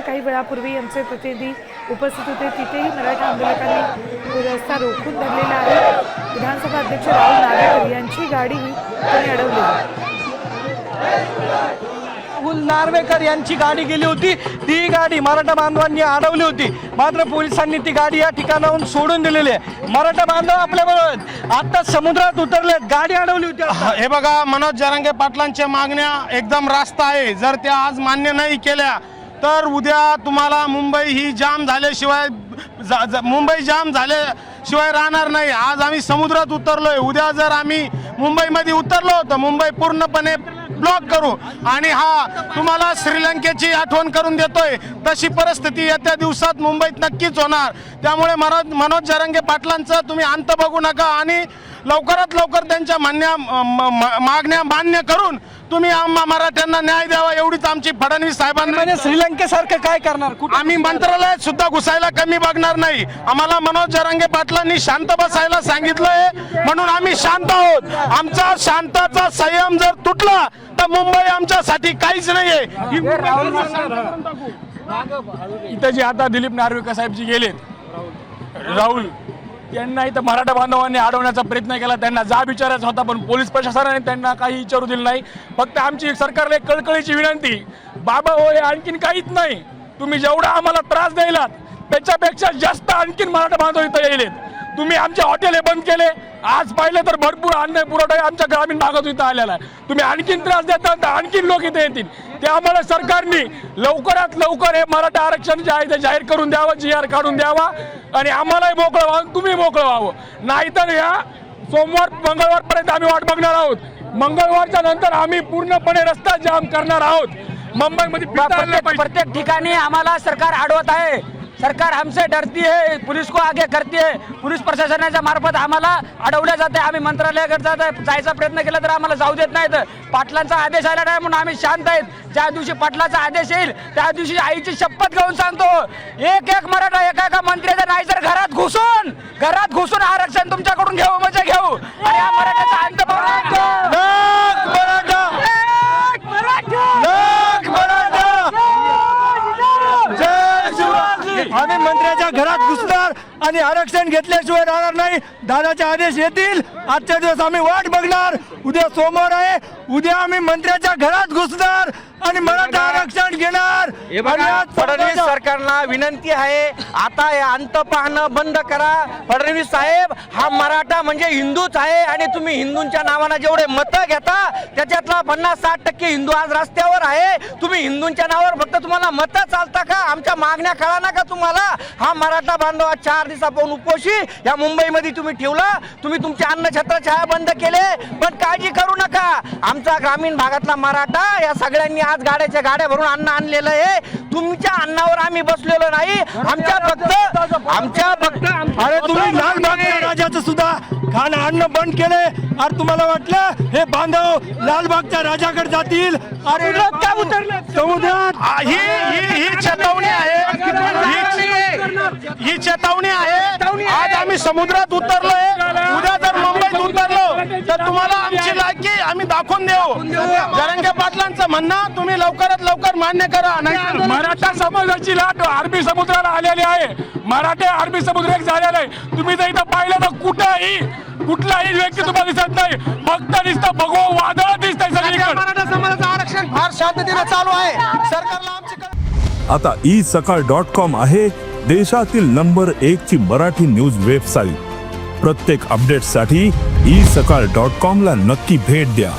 काही वेळापूर्वी आमचे प्रतिनिधी उपस्थित होते, तिथेही मराठा आंदोलकांनी रस्ता रोखून धरलेला आहे। विधानसभा अध्यक्ष राहुल नार्वेकर यांची गाडीही त्यांनी अडवली। राहुल नार्वेकर यांची गाडी गेली होती, ती गाडी मराठा बांधवांनी अडवली होती, मात्र पोलिसांनी ती गाडी या ठिकाणाहून सोडून दिलेली आहे। मराठा बांधव आपल्याबरोबर आता समुद्रात उतरले, गाडी अडवली होती। हे बघा, मनोज जरांगे पाटलांच्या मागण्या एकदम रास्त आहे। जर त्या आज मान्य नाही केल्या तर उद्या तुम्हाला मुंबई ही जाम झाल्याशिवाय राहणार नाही। आज आम्ही समुद्रात उतरलोय, उद्या जर आम्ही मुंबईमध्ये उतरलो तर मुंबई पूर्णपणे ब्लॉक करू आणि हा तुम्हाला श्रीलंकेची आठवण करून देतोय। तशी परिस्थिती येत्या दिवसात मुंबईत नक्कीच होणार। त्यामुळे मनोज जरांगे पाटलांचं तुम्ही अंत बघू नका आणि लवकरात लवकर त्यांच्या मागण्या मान्य करून तुम्ही आम्हा मराठ्यांना न्याय द्यावा, एवढीच आमची फडणवीस साहेबांना। श्रीलंकेसारखं काय करणार? आम्ही मंत्रालयात सुद्धा घुसायला कमी बघणार नाही। आम्हाला मनोज जरांगे पाटलांनी शांत बसायला सांगितलंय म्हणून आम्ही शांत आहोत। आमचा शांताचा संयम जर तुटला तर मुंबई आमच्यासाठी काहीच नाहीये। इथं जे आता दिलीप नार्वेकर साहेब जी गेलेत, राहुल यांना इथं मराठा बांधवांनी अडवण्याचा प्रयत्न केला, त्यांना जाब विचारायचा होता पण पोलीस प्रशासनाने त्यांना काही विचारू दिलं नाही। फक्त आमची सरकारला एक कळकळीची विनंती, बाबा हो हे आणखीन काहीच नाही, तुम्ही जेवढा आम्हाला त्रास द्यायलात त्याच्यापेक्षा जास्त आणखीन मराठा बांधव इथं येलेत। तुम्ही आमचे हॉटेल बंद केले, आज पाहिले तर भरपूर अन्न पुरवठा आमच्या ग्रामीण भागात इथं आलेला आहे। तुम्ही आणखीन त्रास देता तर आणखीन लोक इथे येतील। त्यामुळे सरकारने लवकरात लवकर हे मराठा आरक्षण जे आहे ते जाहीर करून द्यावं, GR काढून द्यावा आणि आम्हालाही मोकळं व्हावं, तुम्ही मोकळं व्हावं। नाहीतर या सोमवार मंगळवारपर्यंत आम्ही वाट बघणार आहोत। मंगळवारच्या नंतर आम्ही पूर्णपणे रस्ता जाम करणार आहोत। मुंबईमध्ये प्रत्येक ठिकाणी आम्हाला सरकार अडवत आहे। सरकार हमसे डरती है, पुलिस को आगे करती है, पुलिस प्रशासनाच्या मार्फत आम्हाला अडवल्या जाते। आम्ही मंत्रालयाकडे जायचा प्रयत्न केला तर आम्हाला जाऊ देत नाहीत। पाटलांचा आदेश आला नाही म्हणून आम्ही शांत आहेत। ज्या दिवशी पाटलाचा आदेश येईल त्या दिवशी आईची शपथ घेऊन सांगतो, एक मराठा एका मंत्र्याच्या नाही जर घरात घुसून आरक्षण तुमच्याकडून घेऊ म्हणजे घेऊ आणि या मराठ्याचा अंत आम्ही मंत्र्याच्या घरात घुसणार आणि आरक्षण घेतल्याशिवाय राहणार नाही। दादाचे आदेश येतील, आजच्या दिवस आम्ही वाट बघणार। उद्या सोमवार आहे, उद्या आम्ही मंत्र्याच्या घरात घुसणार आणि मराठा आरक्षण घेणार। फडणवीस सरकारला विनंती आहे, आता हे अंत पाहणं बंद करा। फडणवीस साहेब, हा मराठा म्हणजे हिंदूच आहे आणि तुम्ही हिंदूंच्या नावाने जेवढे मतं घेता त्याच्यातला 50-60% हिंदू आज रस्त्यावर आहे। तुम्ही हिंदूंच्या नावावर फक्त तुम्हाला मतं चालता का? आमच्या मागण्या कळा ना का तुम्हाला? हा मराठा बांधव 4 दिवसापासून उपोषी या मुंबईमध्ये तुम्ही ठेवला, तुम्ही तुमचे अन्नछत्र छाया बंद केले, पण काळजी करू नका। आमचा ग्रामीण भागातला मराठा या सगळ्यांनी आज गाड्या भरून अन्न आणलेलं आहे। तुमच्या अन्नावर आम्ही बसलेलो नाही। आमच्या फक्त अरे तुम्ही लालबागच्या राजाचं सुद्धा खाणं अन्न बंद केले। अरे तुम्हाला वाटलं हे बांधव लालबागच्या राजाकडे जातील? अरे समुद्रात ही चेतावणी आहे, ही चेतावणी आहे। आज आम्ही समुद्रात उतरलोय, उद्या जर मुंबईत उतरलो तर तुम्हाला आमची लायकी आम्ही दाखवून देऊ। जरांगे पाटलांचं म्हणणं तुम्ही लवकरात लवकर मान्य करा, नाही मराठा समाजाची लाट अरबी समुद्राला आलेली आहे। मराठे अरबी समुद्र एक झालेला आहे। तुम्ही जर इथं पाहिलं तर कुठलाही व्यक्ती तुम्हाला दिसत नाही, फक्त दिसतं भगवं वादळ दिसतंय सगळीकडे। मराठा समाजाचं आरक्षण फार शांततेने चालू आहे। सरकारला आमची आता isakal.com आहे देशातील नंबर 1 ची मराठी न्यूज वेबसाईट। प्रत्येक अपडेटसाठी isakal.com ला नक्की भेट द्या।